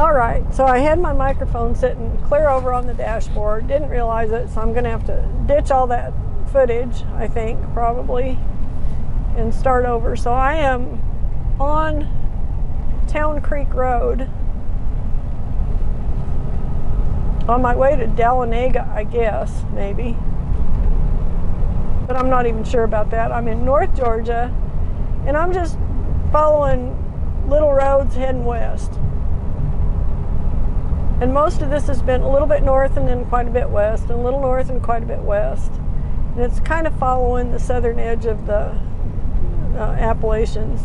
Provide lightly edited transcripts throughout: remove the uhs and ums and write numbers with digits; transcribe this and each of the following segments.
All right, so I had my microphone sitting clear over on the dashboard, didn't realize it, so I'm gonna have to ditch all that footage, I think, probably, and start over. So I am on Town Creek Road on my way to Dahlonega, I guess, maybe, but I'm not even sure about that. I'm in North Georgia, and I'm just following little roads heading west. And most of this has been a little bit north and then quite a bit west, and a little north and quite a bit west. And it's kind of following the southern edge of the Appalachians.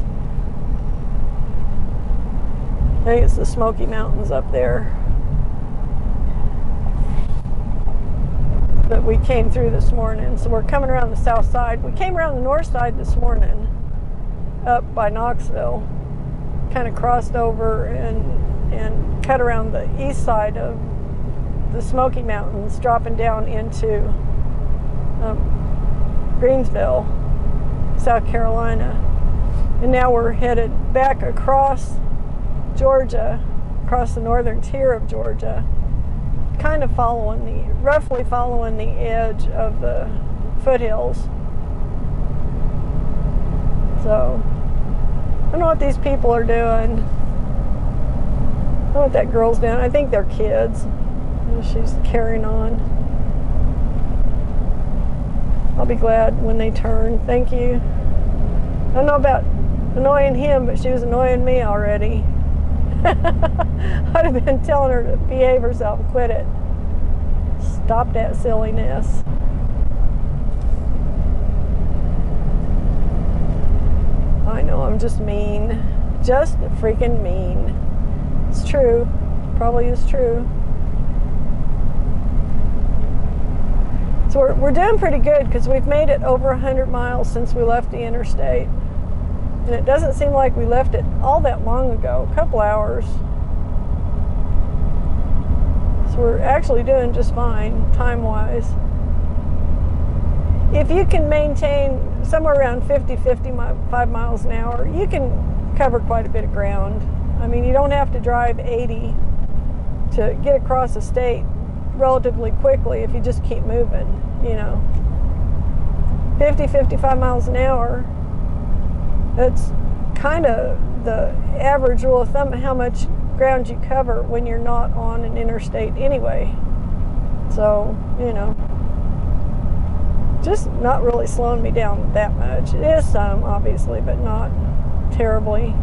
I think it's the Smoky Mountains up there that we came through this morning. So we're coming around the south side. We came around the north side this morning up by Knoxville, kind of crossed over and cut around the east side of the Smoky Mountains, dropping down into Greensville, South Carolina. And now we're headed back across Georgia, across the northern tier of Georgia, kind of roughly following the edge of the foothills. So, I don't know what these people are doing. I don't know what that girl's doing. I think they're kids. She's carrying on. I'll be glad when they turn. Thank you. I don't know about annoying him, but she was annoying me already. I'd have been telling her to behave herself and quit it. Stop that silliness. I know, I'm just mean. Just freaking mean. It's true. Probably is true. So we're doing pretty good because we've made it over 100 miles since we left the interstate. And it doesn't seem like we left it all that long ago, a couple hours. So we're actually doing just fine, time-wise. If you can maintain somewhere around 55 miles an hour, you can cover quite a bit of ground. I mean, you don't have to drive 80 to get across the state relatively quickly if you just keep moving, you know. 55 miles an hour, that's kind of the average rule of thumb of how much ground you cover when you're not on an interstate anyway. So, you know, just not really slowing me down that much. It is some, obviously, but not terribly.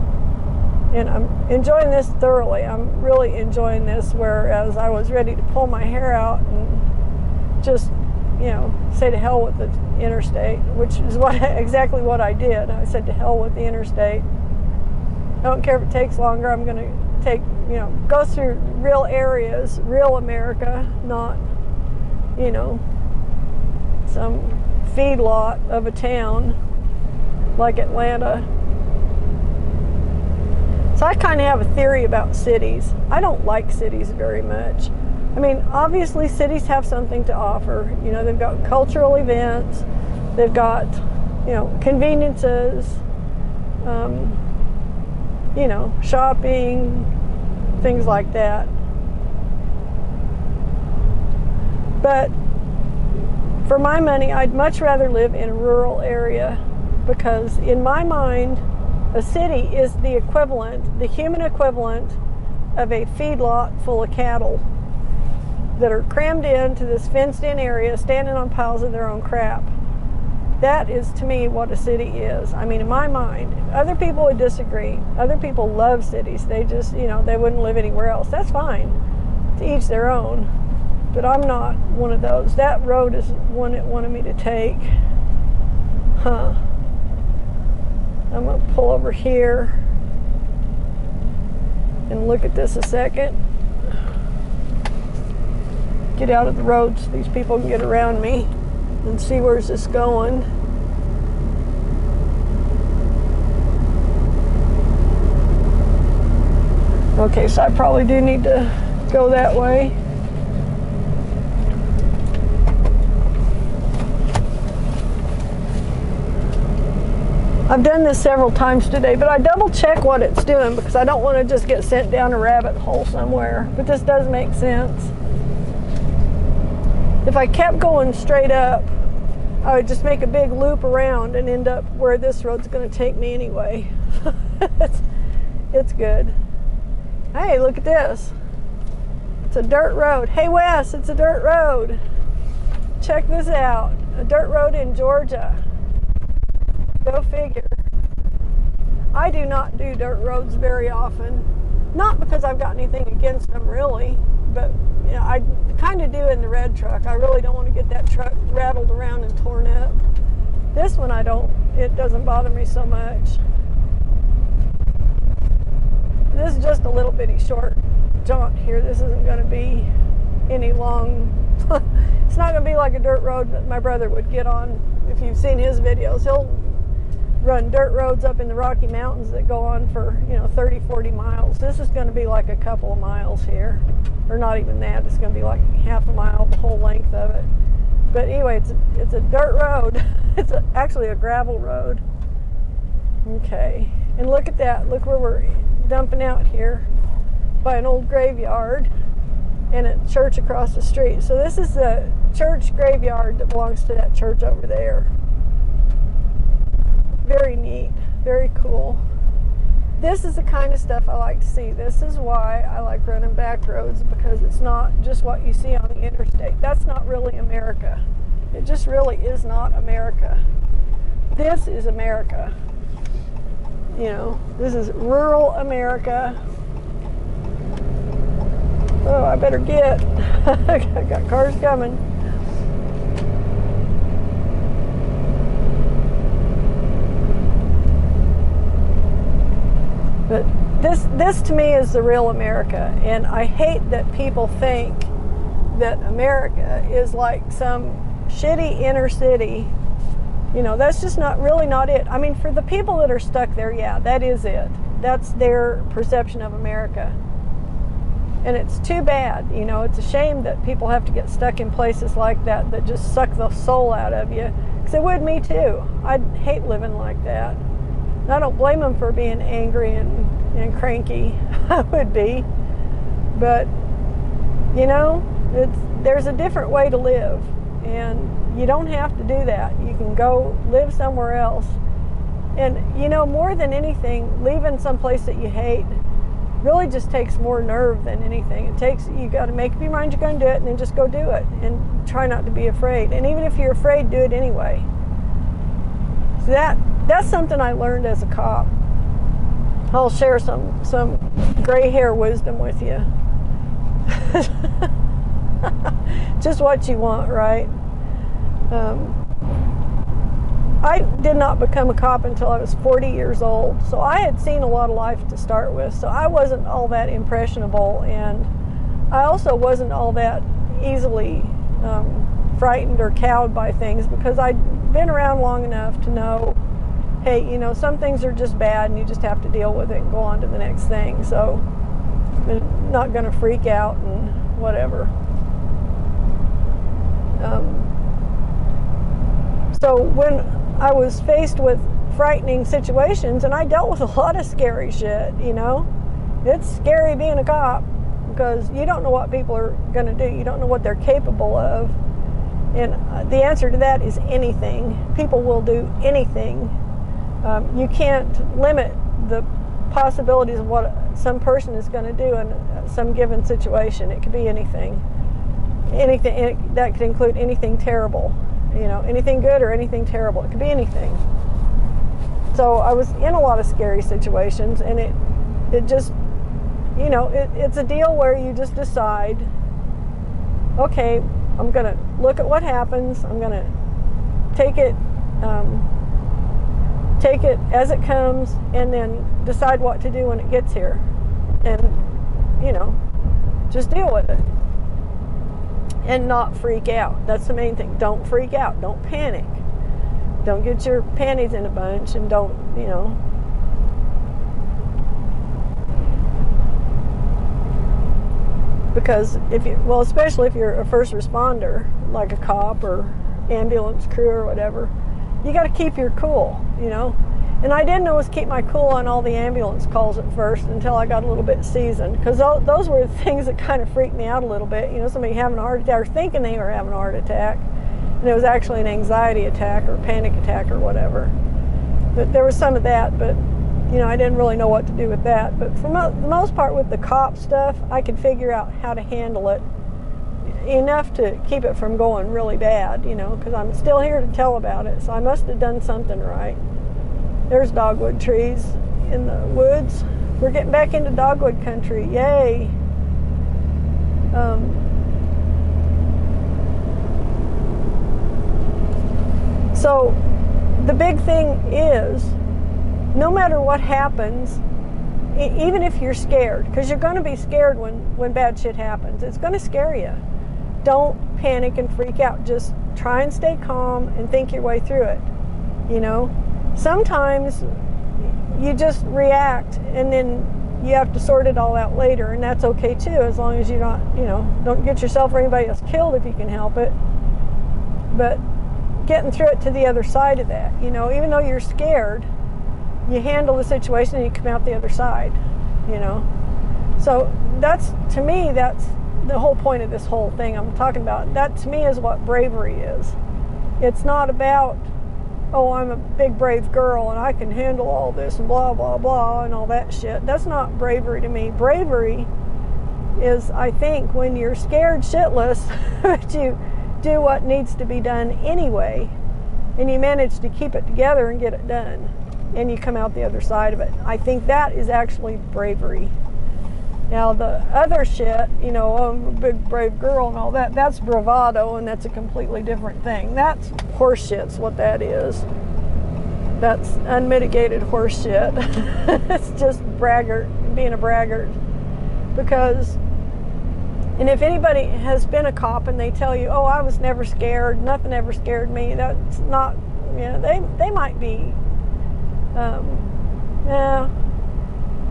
And I'm enjoying this thoroughly. I'm really enjoying this, whereas I was ready to pull my hair out and just, you know, say to hell with the interstate, which is exactly what I did. I said to hell with the interstate. I don't care if it takes longer. I'm going to go through real areas, real America, not, you know, some feedlot of a town like Atlanta. So I kind of have a theory about cities. I don't like cities very much. I mean, obviously cities have something to offer. You know, they've got cultural events, they've got, you know, conveniences, you know, shopping, things like that. But for my money, I'd much rather live in a rural area, because in my mind, a city is the equivalent, the human equivalent of a feedlot full of cattle that are crammed into this fenced-in area, standing on piles of their own crap. That is, to me, what a city is. I mean, in my mind, other people would disagree. Other people love cities. They just, you know, they wouldn't live anywhere else. That's fine. To each their own. But I'm not one of those. That road is one it wanted me to take. Huh. I'm going to pull over here and look at this a second. Get out of the road so these people can get around me and see where's this going. Okay, so I probably do need to go that way. I've done this several times today, but I double check what it's doing because I don't want to just get sent down a rabbit hole somewhere. But this does make sense. If I kept going straight up, I would just make a big loop around and end up where this road's going to take me anyway. It's good. Hey, look at this. It's a dirt road. Hey, Wes, it's a dirt road. Check this out. A dirt road in Georgia. Go figure. I do not do dirt roads very often. Not because I've got anything against them, really, but you know, I kind of do in the red truck. I really don't want to get that truck rattled around and torn up. This one I don't. It doesn't bother me so much. This is just a little bitty short jaunt here. This isn't going to be any long. It's not going to be like a dirt road that my brother would get on. If you've seen his videos, he'll run dirt roads up in the Rocky Mountains that go on for, 30, 40 miles. This is going to be like a couple of miles here. Or not even that. It's going to be like half a mile, the whole length of it. But anyway, it's a dirt road. It's actually a gravel road. Okay. And look at that. Look where we're dumping out here by an old graveyard and a church across the street. So this is the church graveyard that belongs to that church over there. Very neat, very cool. This is the kind of stuff I like to see. This is why I like running back roads, because it's not just what you see on the interstate. That's not really America. It just really is not America. This is America. This is rural America. Oh, I better get. I got cars coming. But this to me is the real America, and I hate that people think that America is like some shitty inner city. That's just really not it. I mean, for the people that are stuck there, yeah, that is it. That's their perception of America. And it's too bad, it's a shame that people have to get stuck in places like that just suck the soul out of you. Because it would me too. I'd hate living like that. And I don't blame them for being angry and cranky. I would be. But, there's a different way to live. And you don't have to do that. You can go live somewhere else. And, more than anything, leaving someplace that you hate really just takes more nerve than anything. You got to make up your mind you're going to do it, and then just go do it. And try not to be afraid. And even if you're afraid, do it anyway. So that's something I learned as a cop. I'll share some gray hair wisdom with you. Just what you want, right? I did not become a cop until I was 40 years old, so I had seen a lot of life to start with, so I wasn't all that impressionable, and I also wasn't all that easily frightened or cowed by things, because I'd been around long enough to know, hey, some things are just bad and you just have to deal with it and go on to the next thing. So I'm not going to freak out and whatever. So when I was faced with frightening situations, and I dealt with a lot of scary shit, it's scary being a cop, because you don't know what people are going to do. You don't know what they're capable of. And the answer to that is anything. People will do anything. You can't limit the possibilities of what some person is going to do in some given situation. It could be anything. Anything that could include anything terrible. Anything good or anything terrible. It could be anything. So I was in a lot of scary situations, and it just, it's a deal where you just decide, okay, I'm going to look at what happens. I'm going to take it as it comes, and then decide what to do when it gets here. And, just deal with it. And not freak out. That's the main thing. Don't freak out. Don't panic. Don't get your panties in a bunch, and don't, because especially if you're a first responder, like a cop or ambulance crew or whatever, you got to keep your cool, And I didn't always keep my cool on all the ambulance calls at first until I got a little bit seasoned, because those were the things that kind of freaked me out a little bit. You know, somebody having a heart attack or thinking they were having a heart attack, and it was actually an anxiety attack or panic attack or whatever. But there was some of that, but you know, I didn't really know what to do with that. But for the most part with the cop stuff, I could figure out how to handle it enough to keep it from going really bad, you know, because I'm still here to tell about it, so I must have done something right. There's dogwood trees in the woods. We're getting back into dogwood country. Yay. So the big thing is, no matter what happens, even if you're scared, because you're going to be scared when bad shit happens, it's going to scare you. Don't panic and freak out. Just try and stay calm and think your way through it. You know, sometimes you just react and then you have to sort it all out later, and that's okay too, as long as you don't get yourself or anybody else killed if you can help it. But getting through it to the other side of that, you know, even though you're scared, you handle the situation and you come out the other side, you know. So to me, that's the whole point of this whole thing I'm talking about. That to me is what bravery is. It's not about, oh, I'm a big brave girl and I can handle all this and blah, blah, blah and all that shit. That's not bravery to me. Bravery is, I think, when you're scared shitless, but you do what needs to be done anyway, and you manage to keep it together and get it done, and you come out the other side of it. I think that is actually bravery. Now the other shit, you know, I'm a big brave girl and all that, that's bravado, and that's a completely different thing. That's horseshit's what that is. That's unmitigated horseshit. It's just being a braggart. Because, and if anybody has been a cop and they tell you, oh, I was never scared, nothing ever scared me, that's not, you know, they might be,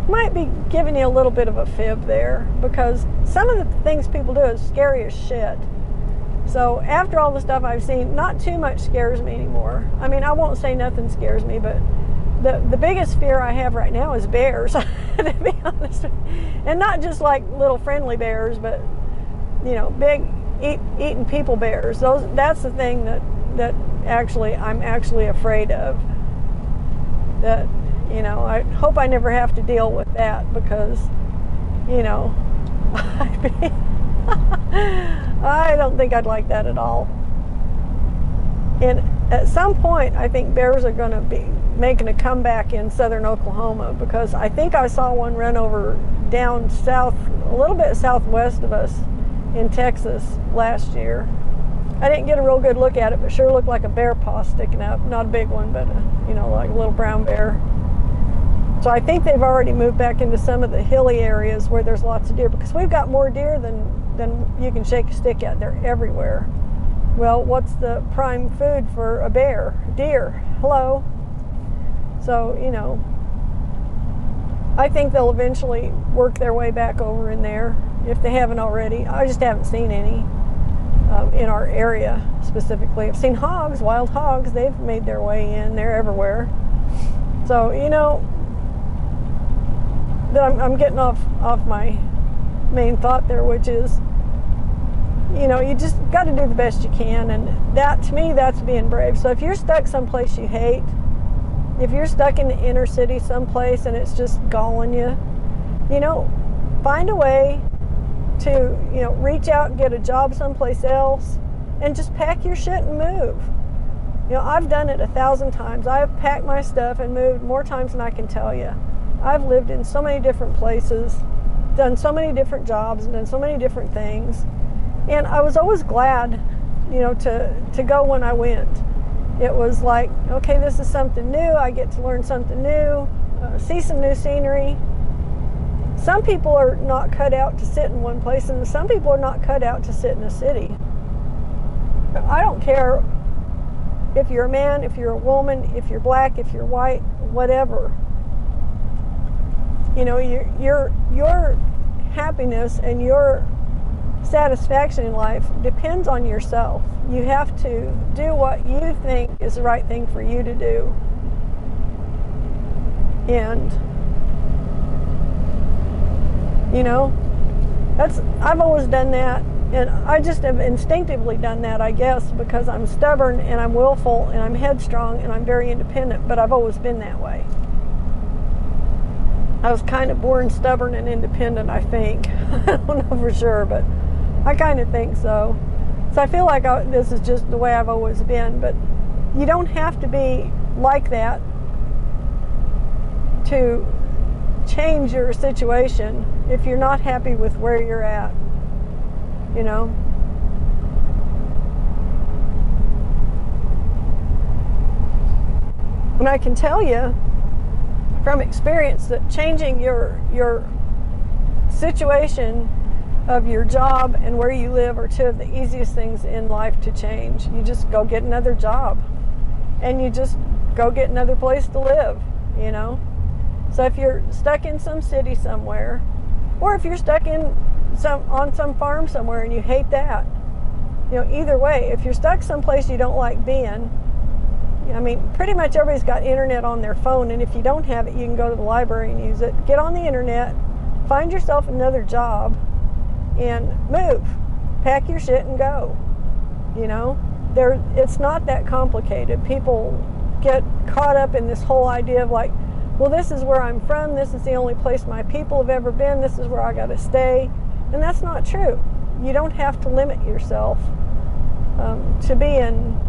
might be giving you a little bit of a fib there, because some of the things people do is scary as shit. So after all the stuff I've seen, not too much scares me anymore. I mean, I won't say nothing scares me, but the biggest fear I have right now is bears, to be honest. And not just like little friendly bears, but, you know, big eating people bears. That's the thing that actually I'm actually afraid of. That, you know, I hope I never have to deal with that, because, you know, I don't think I'd like that at all. And at some point, I think bears are going to be making a comeback in southern Oklahoma, because I think I saw one run over down south, a little bit southwest of us in Texas last year. I didn't get a real good look at it, but sure looked like a bear paw sticking up. Not a big one, but you know, like a little brown bear. So I think they've already moved back into some of the hilly areas where there's lots of deer, because we've got more deer than you can shake a stick at. They're everywhere. Well, what's the prime food for a bear? Deer. Hello. So, you know, I think they'll eventually work their way back over in there, if they haven't already. I just haven't seen any in our area specifically. I've seen hogs, wild hogs. They've made their way in. They're everywhere. So, you know, I'm getting off my main thought there, which is, you know, you just got to do the best you can, and that, to me, that's being brave. So if you're stuck someplace you hate, if you're stuck in the inner city someplace and it's just galling you, you know, find a way to, you know, reach out and get a job someplace else, and just pack your shit and move. You know, I've done it 1,000 times. I've packed my stuff and moved more times than I can tell you. I've lived in so many different places, done so many different jobs, and done so many different things. And I was always glad, you know, to go when I went. It was like, okay, this is something new. I get to learn something new, see some new scenery. Some people are not cut out to sit in one place, and some people are not cut out to sit in a city. I don't care if you're a man, if you're a woman, if you're black, if you're white, whatever. You know, your happiness and your satisfaction in life depends on yourself. You have to do what you think is the right thing for you to do. And, you know, I've always done that, and I just have instinctively done that, I guess, because I'm stubborn and I'm willful and I'm headstrong and I'm very independent, but I've always been that way. I was kind of born stubborn and independent, I think. I don't know for sure, but I kind of think so. So I feel like this is just the way I've always been, but you don't have to be like that to change your situation if you're not happy with where you're at, you know. And I can tell you from experience that changing your situation of your job and where you live are two of the easiest things in life to change. You just go get another job, and you just go get another place to live, you know. So if you're stuck in some city somewhere, or if you're stuck on some farm somewhere and you hate that, you know, either way, if you're stuck someplace you don't like being, I mean, pretty much everybody's got internet on their phone, and if you don't have it, you can go to the library and use it. Get on the internet, find yourself another job, and move. Pack your shit and go. You know, it's not that complicated. People get caught up in this whole idea of like, well, this is where I'm from, this is the only place my people have ever been, this is where I got to stay. And that's not true. You don't have to limit yourself to be in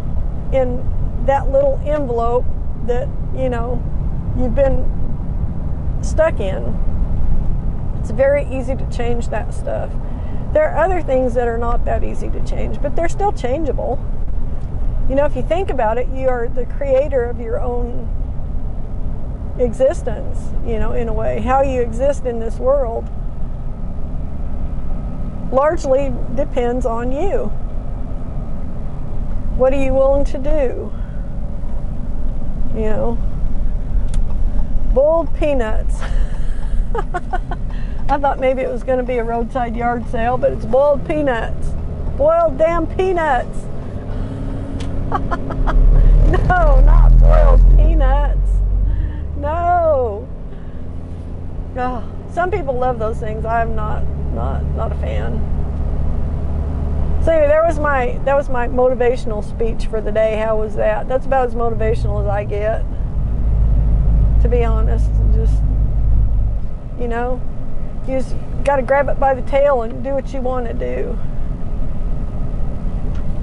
that little envelope that, you know, you've been stuck in. It's very easy to change that stuff. There are other things that are not that easy to change, but they're still changeable. You know, if you think about it, you are the creator of your own existence, you know, in a way. How you exist in this world largely depends on you. What are you willing to do? You know, boiled peanuts. I thought maybe it was going to be a roadside yard sale, but it's boiled peanuts. Boiled damn peanuts. No, not boiled peanuts. No. Oh, some people love those things. I'm not a fan. So anyway, that was my motivational speech for the day. How was that? That's about as motivational as I get, to be honest. Just, you know, you just got to grab it by the tail and do what you want to do.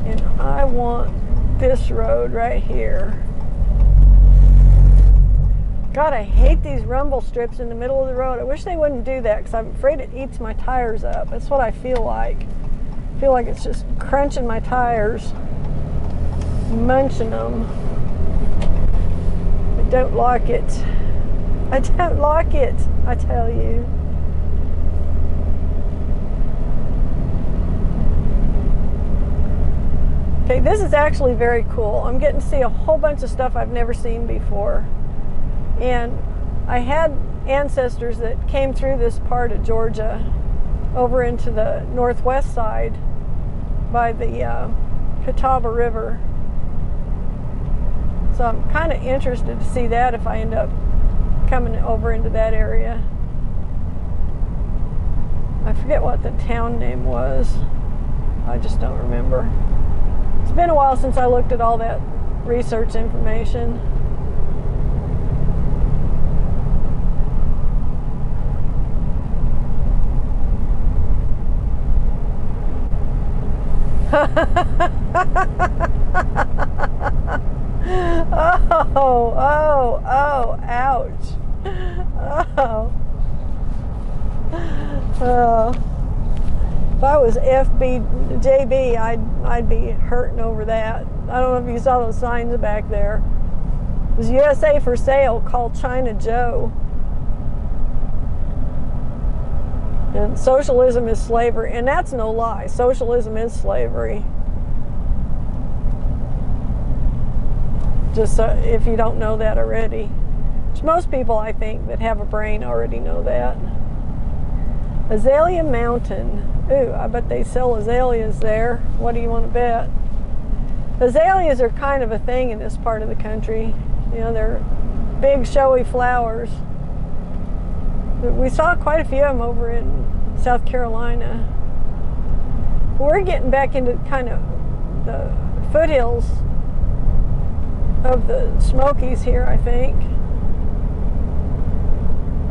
And I want this road right here. God, I hate these rumble strips in the middle of the road. I wish they wouldn't do that, because I'm afraid it eats my tires up. That's what I feel like. I feel like it's just crunching my tires, munching them. I don't like it. I don't like it, I tell you. Okay, this is actually very cool. I'm getting to see a whole bunch of stuff I've never seen before. And I had ancestors that came through this part of Georgia over into the northwest side by the Catawba River. So I'm kind of interested to see that if I end up coming over into that area. I forget what the town name was. I just don't remember. It's been a while since I looked at all that research information. Oh, ouch. If I was FBJB, I'd be hurting over that. I don't know if you saw those signs back there. It was USA for sale, called China Joe. And socialism is slavery, and that's no lie. Socialism is slavery. Just if you don't know that already. Which most people, I think, that have a brain already know that. Azalea Mountain. Ooh, I bet they sell azaleas there. What do you want to bet? Azaleas are kind of a thing in this part of the country. You know, they're big showy flowers. We saw quite a few of them over in South Carolina. We're getting back into kind of the foothills of the Smokies here, I think.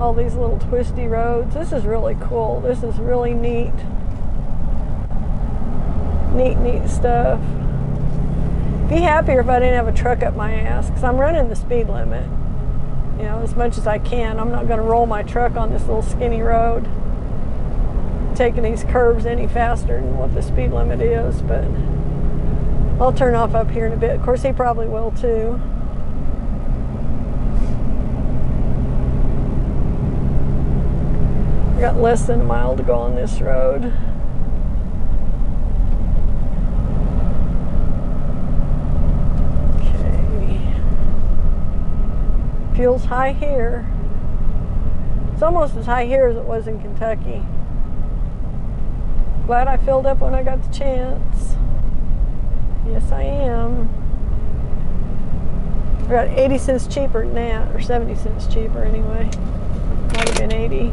All these little twisty roads. This is really cool. This is really neat. Neat stuff. Be happier if I didn't have a truck up my ass, because I'm running the speed limit, you know, as much as I can. I'm not going to roll my truck on this little skinny road, taking these curves any faster than what the speed limit is, but I'll turn off up here in a bit. Of course, he probably will too. I got less than a mile to go on this road. Fuel's high here. It's almost as high here as it was in Kentucky. Glad I filled up when I got the chance. Yes, I am. I got 80 cents cheaper than that, or 70 cents cheaper anyway. Might have been 80.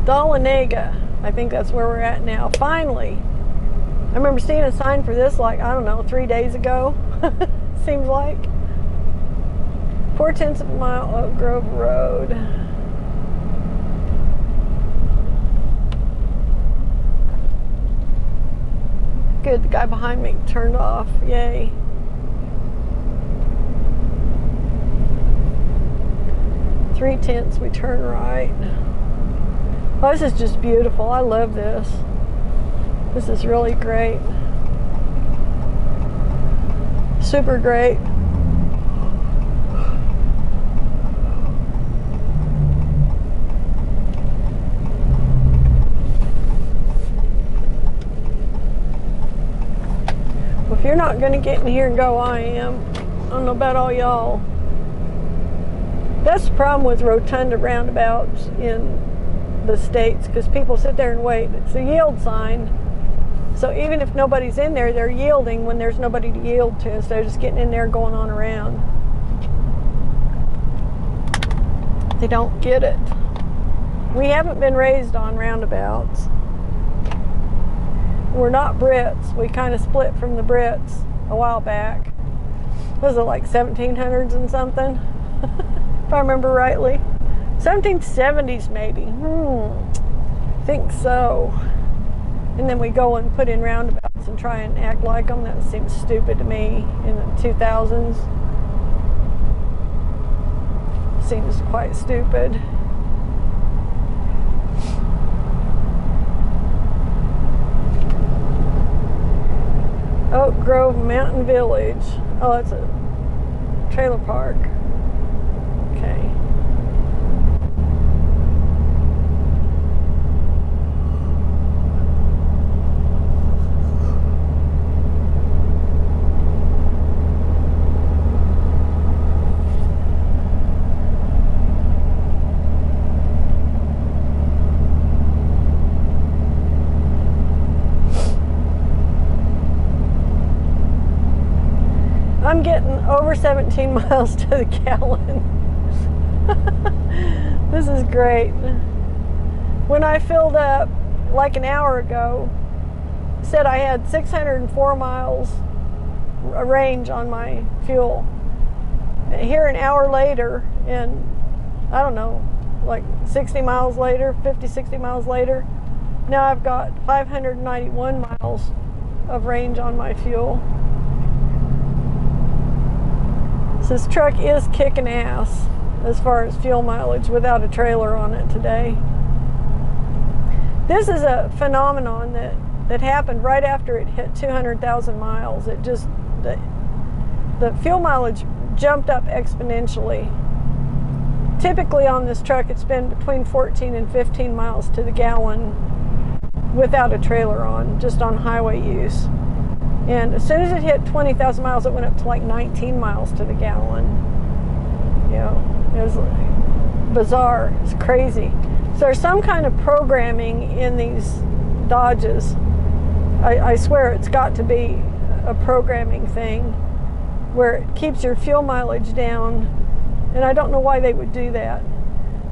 Dahlonega. I think that's where we're at now. Finally. I remember seeing a sign for this like, I don't know, 3 days ago. Seems like. 4/10 of a mile Oak Grove Road. Good, the guy behind me turned off. Yay. Three-tenths, we turn right. Oh, this is just beautiful. I love this. This is really great. Super great. Well, if you're not going to get in here and go, I am. I don't know about all y'all. That's the problem with rotunda roundabouts in the States, because people sit there and wait. It's a yield sign. So even if nobody's in there, they're yielding when there's nobody to yield to, instead of just getting in there and going on around. They don't get it. We haven't been raised on roundabouts. We're not Brits. We kind of split from the Brits a while back. Was it like 1700s and something? If I remember rightly. 1770s maybe. I think so. And then we go and put in roundabouts and try and act like them. That seems stupid to me in the 2000s. Seems quite stupid. Oak Grove Mountain Village. Oh, that's a trailer park. Okay. I'm getting over 17 miles to the gallon. This is great. When I filled up like an hour ago, it said I had 604 miles range on my fuel. Here an hour later, and I don't know, like 60 miles later, 50, 60 miles later, now I've got 591 miles of range on my fuel. This truck is kicking ass as far as fuel mileage without a trailer on it today. This is a phenomenon that happened right after it hit 200,000 miles. It just, the fuel mileage jumped up exponentially. Typically on this truck it's been between 14 and 15 miles to the gallon without a trailer on, just on highway use. And as soon as it hit 20,000 miles, it went up to like 19 miles to the gallon. You know, it was bizarre. It's crazy. So there's some kind of programming in these Dodges. I swear it's got to be a programming thing where it keeps your fuel mileage down, and I don't know why they would do that,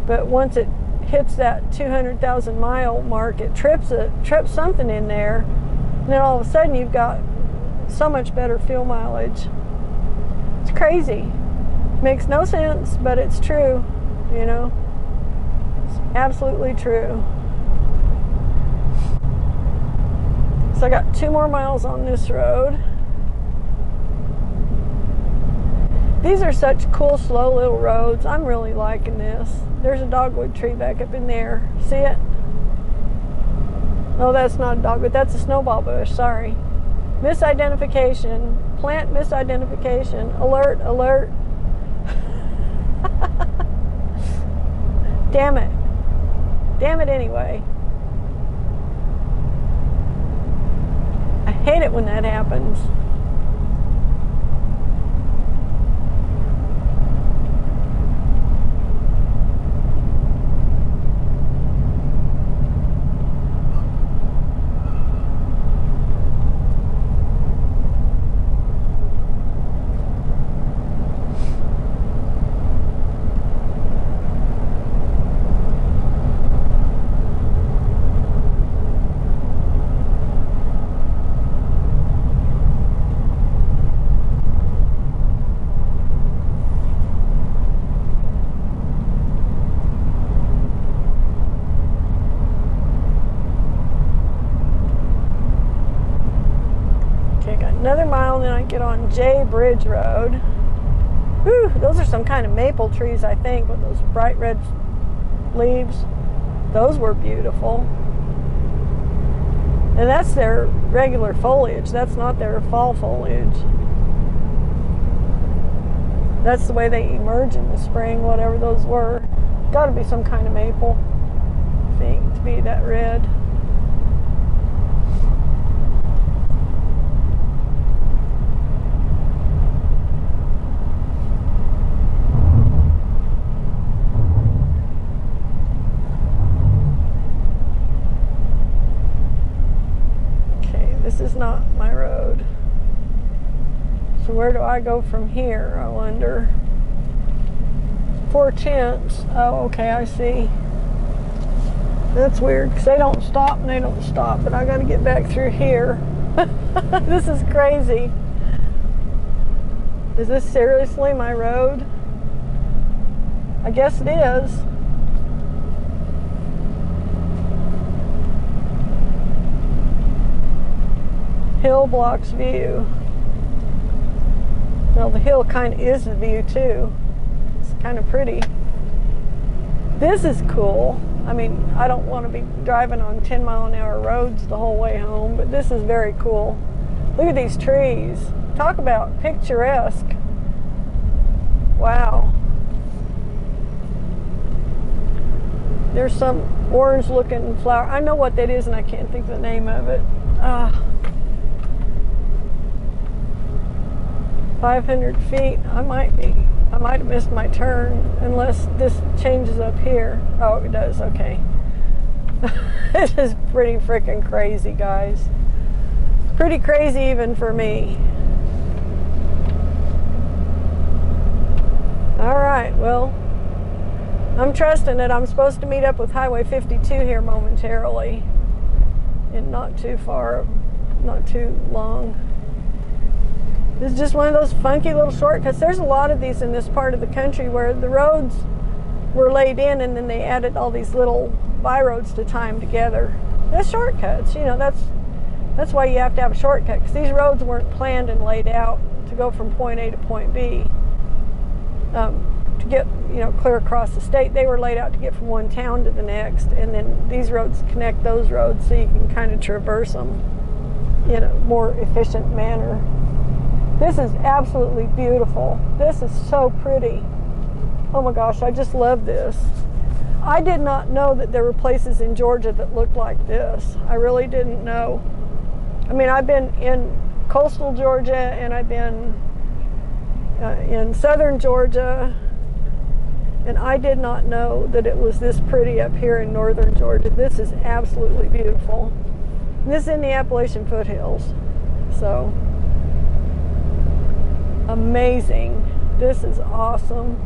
but once it hits that 200,000 mile mark, it trips something in there, and then all of a sudden you've got so much better fuel mileage. It's crazy. Makes no sense, but it's true, you know. It's absolutely true. So I got 2 more miles on this road. These are such cool, slow little roads. I'm really liking this. There's a dogwood tree back up in there. See it? Oh, that's not a dogwood. That's a snowball bush. Sorry. Misidentification. Plant misidentification. Alert, alert. Damn it. Damn it anyway. I hate it when that happens. Another mile, and then I get on J Bridge Road. Whew, those are some kind of maple trees, I think, with those bright red leaves. Those were beautiful. And that's their regular foliage. That's not their fall foliage. That's the way they emerge in the spring, whatever those were. Got to be some kind of maple, I think, to be that red. This is not my road. So where do I go from here, I wonder? 4/10. Oh, okay, I see. That's weird, because they don't stop and they don't stop, but I got to get back through here. This is crazy. Is this seriously my road? I guess it is. Hill blocks view. Well, the hill kind of is the view too. It's kind of pretty. This is cool. I mean, I don't want to be driving on 10-mile-an-hour roads the whole way home, but this is very cool. Look at these trees. Talk about picturesque. Wow. There's some orange-looking flower. I know what that is, and I can't think of the name of it. 500 feet. I might have missed my turn unless this changes up here. Oh, it does. Okay. This is pretty freaking crazy, guys. Pretty crazy even for me. All right. Well, I'm trusting that I'm supposed to meet up with Highway 52 here momentarily, and not too far, not too long. This is just one of those funky little shortcuts. There's a lot of these in this part of the country where the roads were laid in and then they added all these little byroads to tie them together. That's shortcuts, you know, that's why you have to have a shortcut, because these roads weren't planned and laid out to go from point A to point B to get, you know, clear across the state. They were laid out to get from one town to the next, and then these roads connect those roads so you can kind of traverse them in a more efficient manner. This is absolutely beautiful. This is so pretty. Oh my gosh, I just love this. I did not know that there were places in Georgia that looked like this. I really didn't know. I mean, I've been in coastal Georgia and I've been in southern Georgia, and I did not know that it was this pretty up here in northern Georgia. This is absolutely beautiful. This is in the Appalachian foothills. So amazing. This is awesome.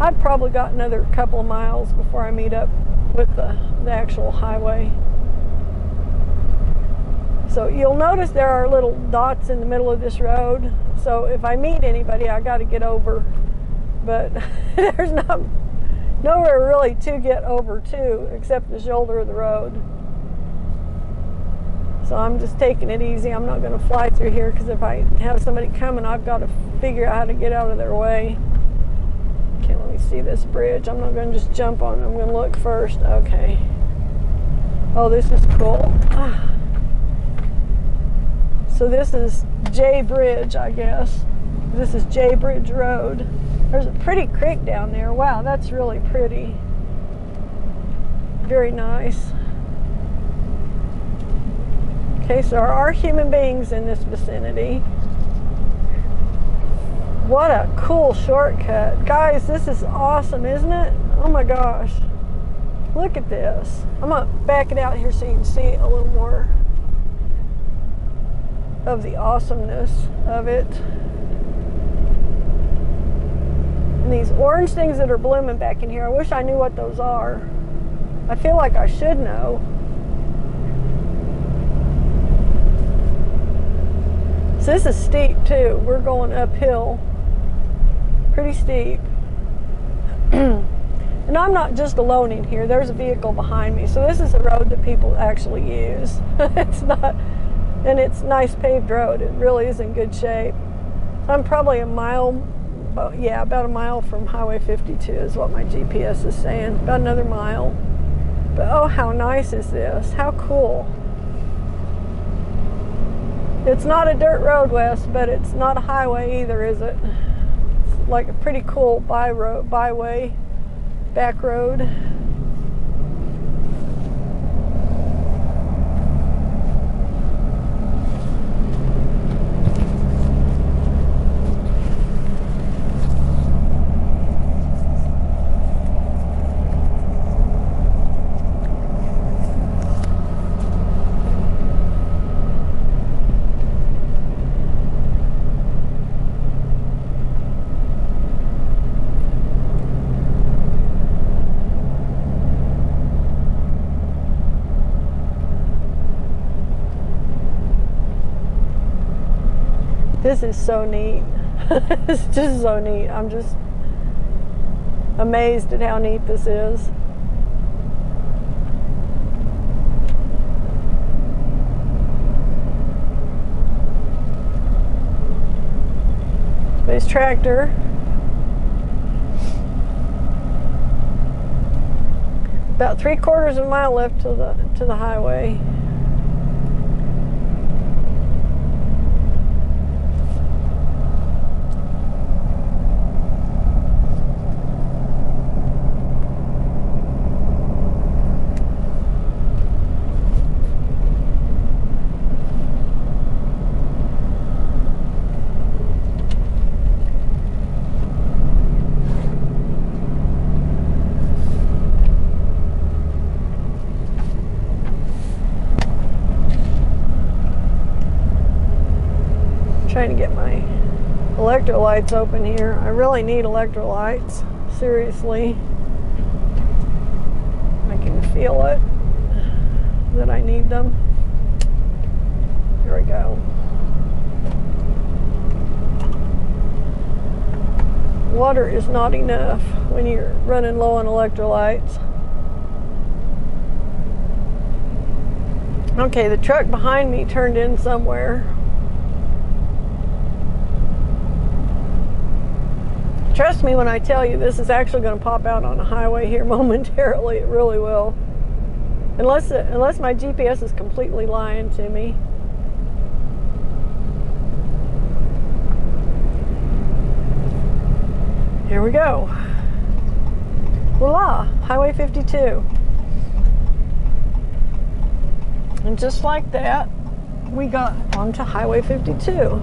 I've probably got another couple of miles before I meet up with the actual highway. So you'll notice there are little dots in the middle of this road. So if I meet anybody, I got to get over. But there's nowhere really to get over to except the shoulder of the road. So I'm just taking it easy. I'm not going to fly through here because if I have somebody coming, I've got to figure out how to get out of their way. Okay, let me see this bridge. I'm not going to just jump on it. I'm going to look first. Okay. Oh, this is cool. So this is J Bridge, I guess. This is J Bridge Road. There's a pretty creek down there. Wow, that's really pretty. Very nice. Okay, so there are human beings in this vicinity. What a cool shortcut. Guys, this is awesome, isn't it? Oh my gosh. Look at this. I'm going to back it out here so you can see a little more of the awesomeness of it. And these orange things that are blooming back in here, I wish I knew what those are. I feel like I should know. So this is steep too. We're going uphill. Pretty steep. And I'm not just alone in here. There's a vehicle behind me. So this is a road that people actually use. It's not, and it's nice paved road. It really is in good shape. I'm probably a mile, yeah, about a mile from Highway 52 is what my GPS is saying. About another mile. But oh, how nice is this? How cool. It's not a dirt road, Wes, but it's not a highway either, is it? It's like a pretty cool byway, back road. This is so neat. It's just so neat. I'm just amazed at how neat this is. This tractor. About 3/4 of a mile left to the highway. Trying to get my electrolytes open here. I really need electrolytes. Seriously. I can feel it that I need them. Here we go. Water is not enough when you're running low on electrolytes. Okay, the truck behind me turned in somewhere. Trust me when I tell you this is actually going to pop out on a highway here momentarily. It really will. Unless my GPS is completely lying to me. Here we go. Voila, Highway 52. And just like that, we got onto Highway 52.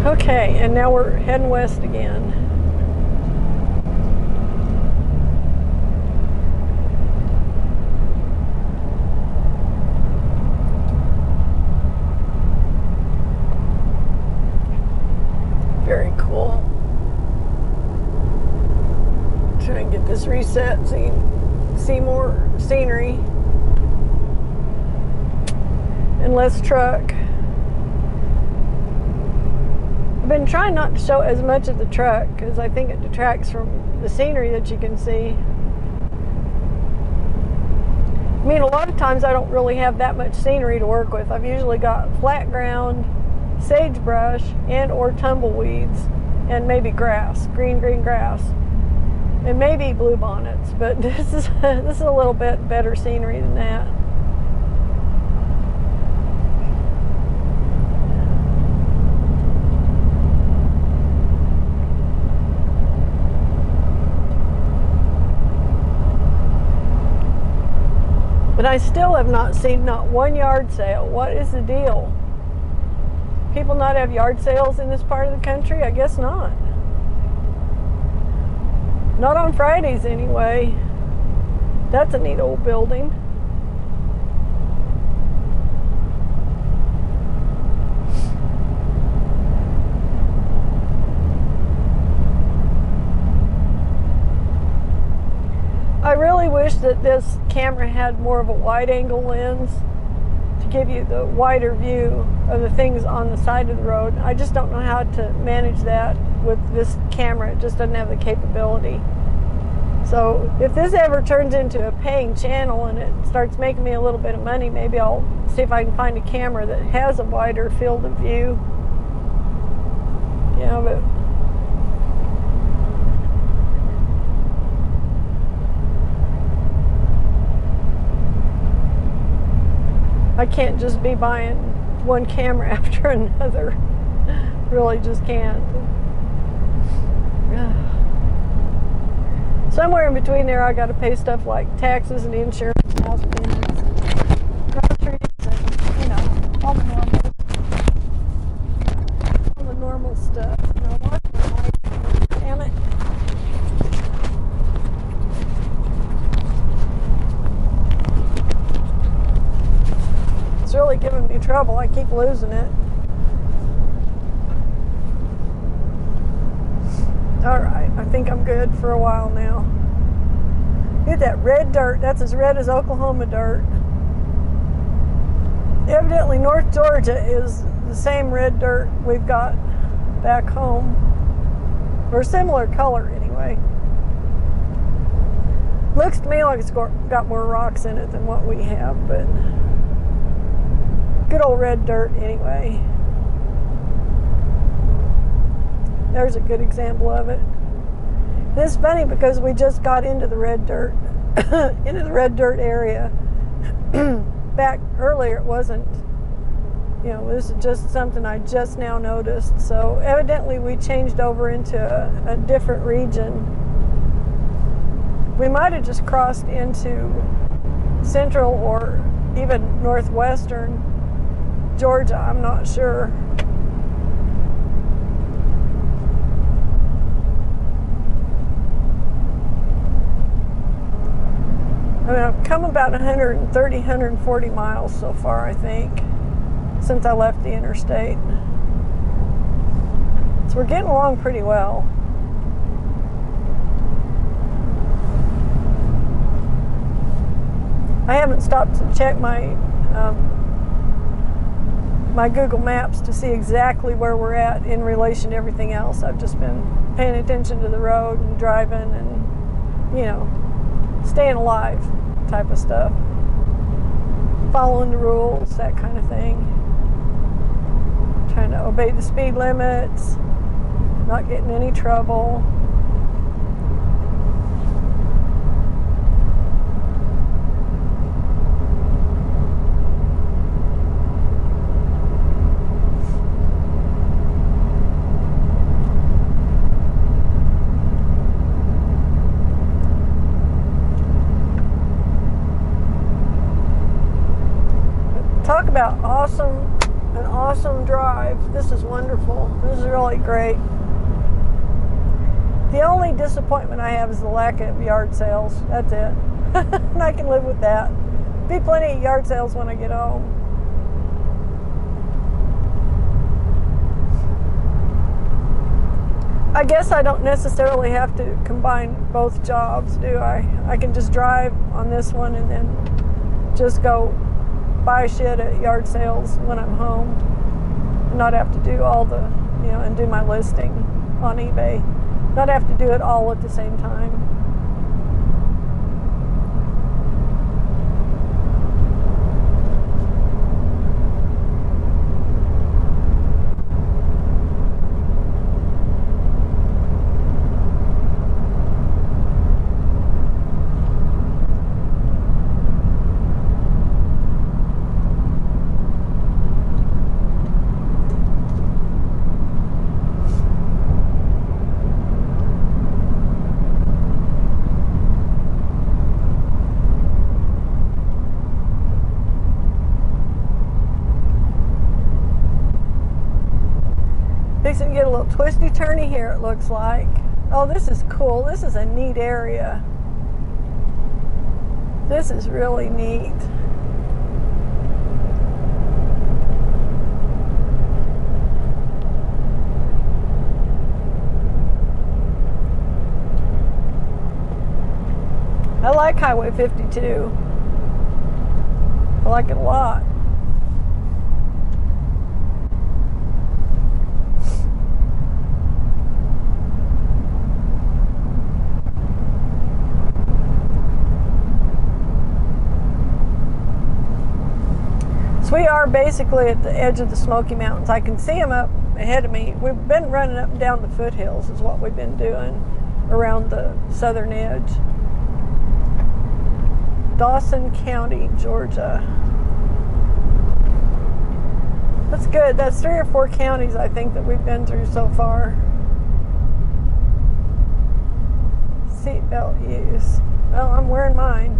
Okay, and now we're heading west again. sunset so you can see more scenery and less truck. I've been trying not to show as much of the truck because I think it detracts from the scenery that you can see. I mean, a lot of times I don't really have that much scenery to work with. I've usually got flat ground, sagebrush, and or tumbleweeds, and maybe grass, green grass, and maybe bluebonnets. But this is a little bit better scenery than that. But I still have not seen not one yard sale. What is the deal? People not have yard sales in this part of the country? I guess not. Not on Fridays anyway. That's a neat old building. I really wish that this camera had more of a wide angle lens to give you the wider view of the things on the side of the road. I just don't know how to manage that with this camera. It just doesn't have the capability. So if this ever turns into a paying channel and it starts making me a little bit of money, maybe I'll see if I can find a camera that has a wider field of view. Yeah, but I can't just be buying one camera after another. Really just can't. Somewhere in between there I got to pay stuff like taxes and insurance, house payments, groceries, and, you know, all the normal stuff. Now what? Damn it. It's really giving me trouble. I keep losing it. Alright, I think I'm good for a while now. Look at that red dirt. That's as red as Oklahoma dirt. Evidently North Georgia is the same red dirt we've got back home. Or similar color anyway. Looks to me like it's got more rocks in it than what we have, but good old red dirt anyway. There's a good example of it. This is funny because we just got into the red dirt, into the red dirt area. Back earlier it wasn't, you know, this is just something I just now noticed. So evidently we changed over into a different region. We might have just crossed into central or even northwestern Georgia, I'm not sure. I mean, I've come about 130, 140 miles so far, I think, since I left the interstate. So we're getting along pretty well. I haven't stopped to check my my Google Maps to see exactly where we're at in relation to everything else. I've just been paying attention to the road and driving and, you know, staying alive type of stuff. Following the rules, that kind of thing. Trying to obey the speed limits, not getting any trouble. Talk about an awesome drive. This is wonderful. This is really great. The only disappointment I have is the lack of yard sales. That's it. And I can live with that. Be plenty of yard sales when I get home. I guess I don't necessarily have to combine both jobs, do I? I can just drive on this one and then just go buy shit at yard sales when I'm home and not have to do all the, and do my listing on eBay. Not have to do it all at the same time. Fixing to get a little twisty turny here, it looks like. Oh, this is cool. This is a neat area. This is really neat. I like Highway 52. I like it a lot. So we are basically at the edge of the Smoky Mountains. I can see them up ahead of me. We've been running up and down the foothills is what we've been doing around the southern edge. Dawson County, Georgia. That's good. That's 3 or 4 counties I think that we've been through so far. Seatbelt use. Well, I'm wearing mine.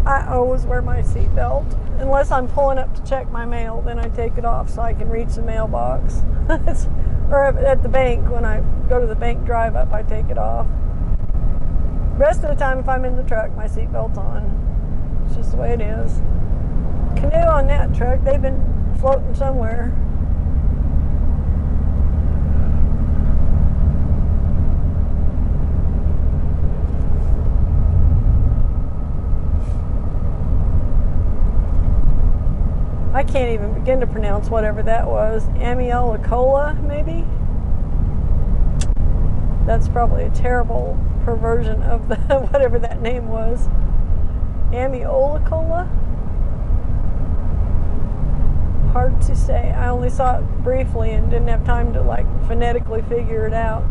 I always wear my seatbelt. Unless I'm pulling up to check my mail, then I take it off so I can reach the mailbox. Or at the bank, when I go to the bank drive up, I take it off. Rest of the time, if I'm in the truck, my seatbelt's on. It's just the way it is. Canoe on that truck, they've been floating somewhere. I can't even begin to pronounce whatever that was. Amiola, maybe? That's probably a terrible perversion of the whatever that name was. Amiola? Hard to say. I only saw it briefly and didn't have time to phonetically figure it out.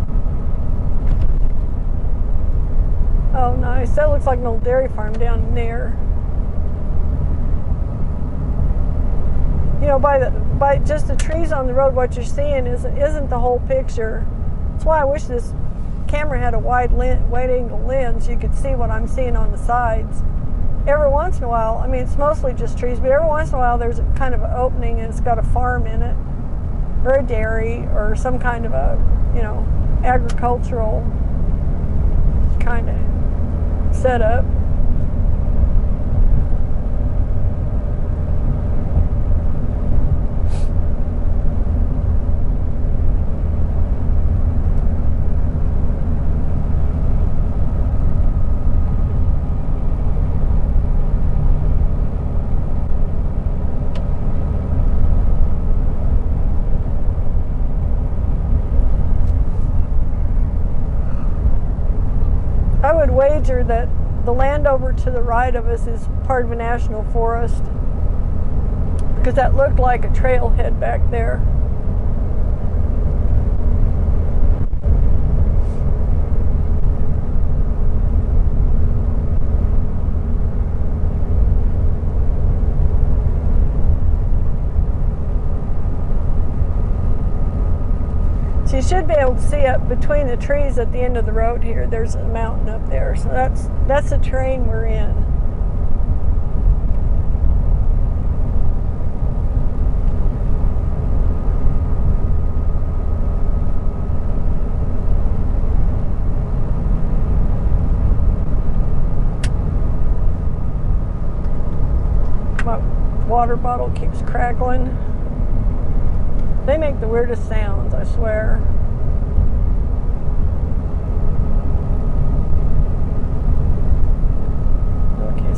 Oh, nice. That looks like an old dairy farm down there. By just the trees on the road, what you're seeing isn't the whole picture. That's why I wish this camera had a wide angle lens. You could see what I'm seeing on the sides. Every once in a while, I mean, it's mostly just trees, but every once in a while there's a kind of an opening and it's got a farm in it, or a dairy, or some kind of a, agricultural kind of setup. I would wager that the land over to the right of us is part of a national forest, because that looked like a trailhead back there. So you should be able to see up between the trees at the end of the road here. There's a mountain up there. So that's the terrain we're in. My water bottle keeps crackling. They make the weirdest sounds, I swear.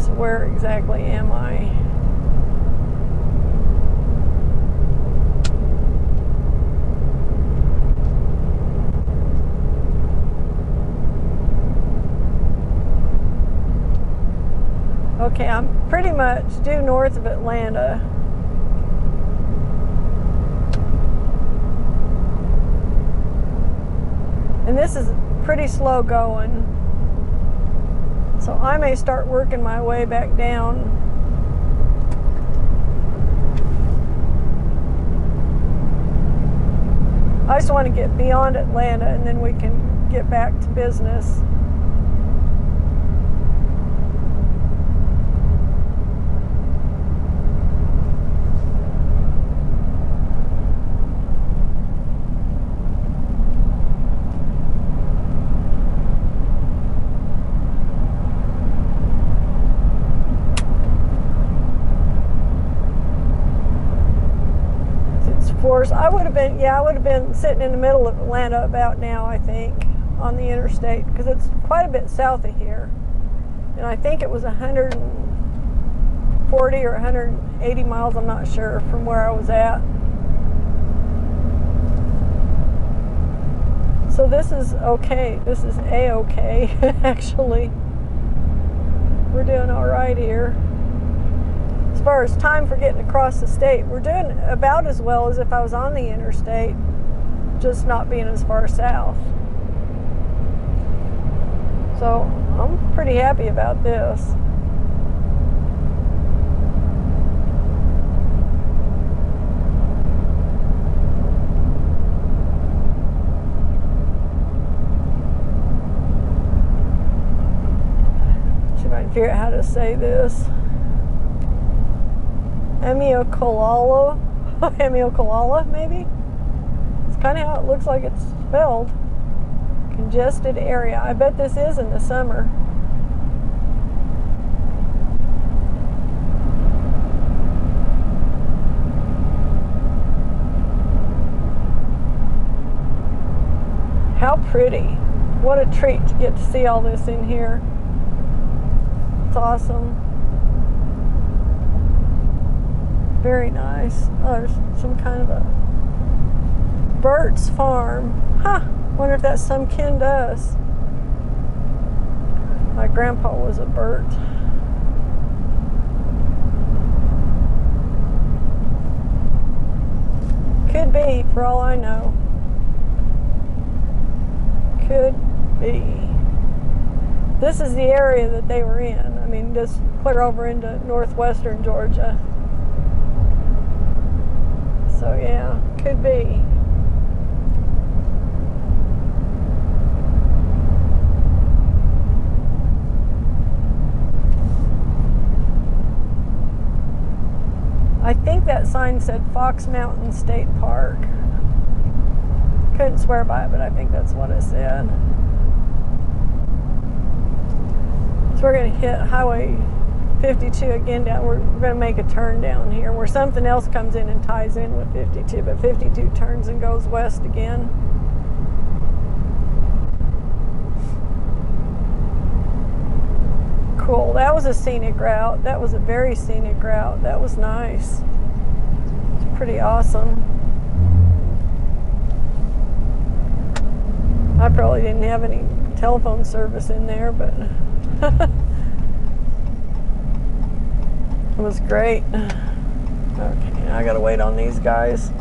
So where exactly am I? Okay, I'm pretty much due north of Atlanta. And this is pretty slow going. So I may start working my way back down. I just want to get beyond Atlanta and then we can get back to business. I would have been sitting in the middle of Atlanta about now, I think, on the interstate, because it's quite a bit south of here. And I think it was 140 or 180 miles, I'm not sure, from where I was at. So this is okay. This is A-okay, actually. We're doing all right here. As far as time for getting across the state, we're doing about as well as if I was on the interstate, just not being as far south. So I'm pretty happy about this. See if I can figure out how to say this. Hemiocalala, maybe? It's kind of how it looks like it's spelled. Congested area. I bet this is in the summer. How pretty. What a treat to get to see all this in here. It's awesome. Very nice. Oh, there's some kind of a Bert's farm. Huh. Wonder if that's some kin to us. My grandpa was a Bert. Could be, for all I know. Could be. This is the area that they were in. I mean, just clear over into northwestern Georgia. So yeah, could be. I think that sign said Fox Mountain State Park. Couldn't swear by it, but I think that's what it said. So we're going to hit Highway 52 again down. We're going to make a turn down here where something else comes in and ties in with 52, but 52 turns and goes west again. Cool. That was a scenic route. That was a very scenic route. That was nice. It's pretty awesome. I probably didn't have any telephone service in there, but it was great. Okay, I gotta wait on these guys.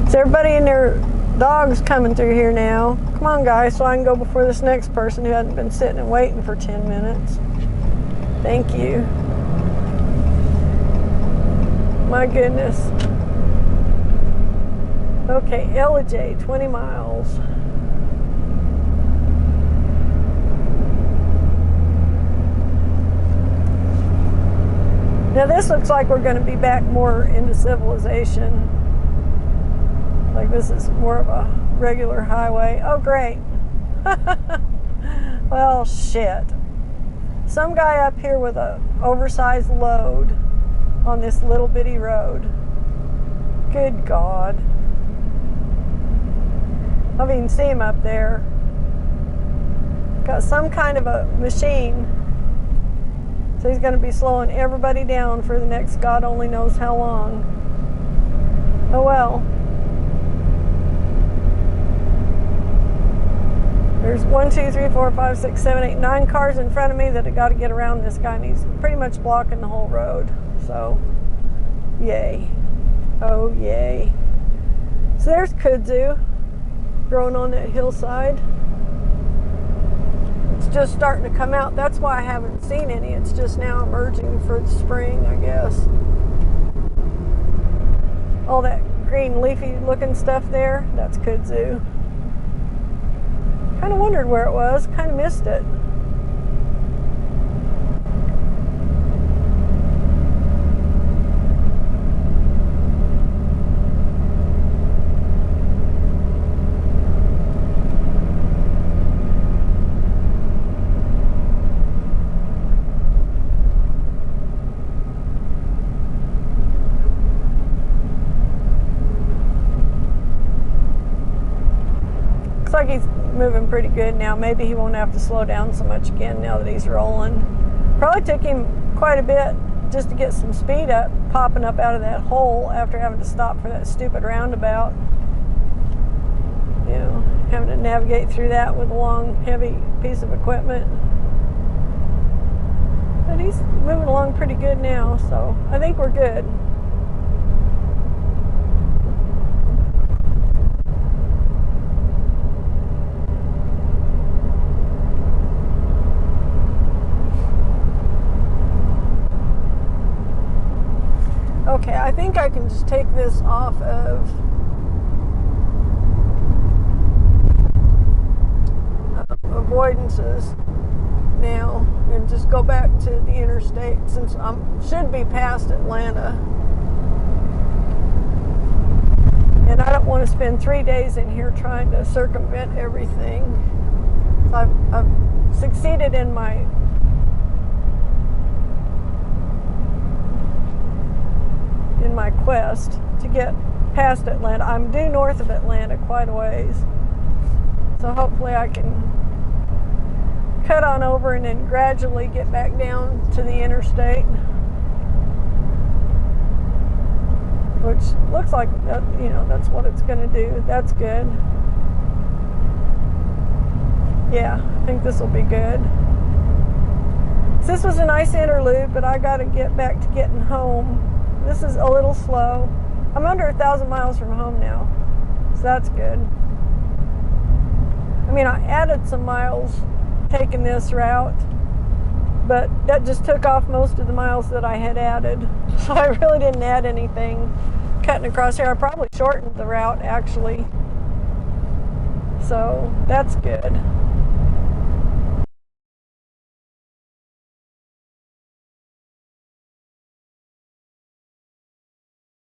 Is everybody and their dogs coming through here now? Come on, guys, so I can go before this next person who hasn't been sitting and waiting for 10 minutes. Thank you. My goodness. Okay, Ellijay, 20 miles. Now this looks like we're going to be back more into civilization. Like this is more of a regular highway. Oh, great. Well, shit. Some guy up here with a oversized load on this little bitty road. Good God. I mean, see him up there. Got some kind of a machine. So he's going to be slowing everybody down for the next God only knows how long. Oh well. There's 1, 2, 3, 4, 5, 6, 7, 8, 9 cars in front of me that have got to get around this guy, and he's pretty much blocking the whole road. So, yay. Oh, yay. So there's kudzu growing on that hillside. It's just starting to come out. That's why I haven't seen any. It's just now emerging for the spring, I guess. All that green leafy looking stuff there, that's kudzu. Kind of wondered where it was, kind of missed it. Looks like he's moving pretty good now. Maybe he won't have to slow down so much again now that he's rolling. Probably took him quite a bit just to get some speed up, popping up out of that hole after having to stop for that stupid roundabout. You know, having to navigate through that with a long, heavy piece of equipment. But he's moving along pretty good now, so I think we're good. Okay, I think I can just take this off of avoidances now and just go back to the interstate since I should be past Atlanta. And I don't want to spend 3 days in here trying to circumvent everything. So I've succeeded in my quest to get past Atlanta. I'm due north of Atlanta quite a ways, so hopefully I can cut on over and then gradually get back down to the interstate, which looks like that, you know, that's what it's going to do. That's good. Yeah, I think this will be good. So this was a nice interlude, but I got to get back to getting home. This is a little slow. I'm under 1,000 miles from home now, so that's good. I mean, I added some miles taking this route, but that just took off most of the miles that I had added. So I really didn't add anything cutting across here. I probably shortened the route, actually. So that's good.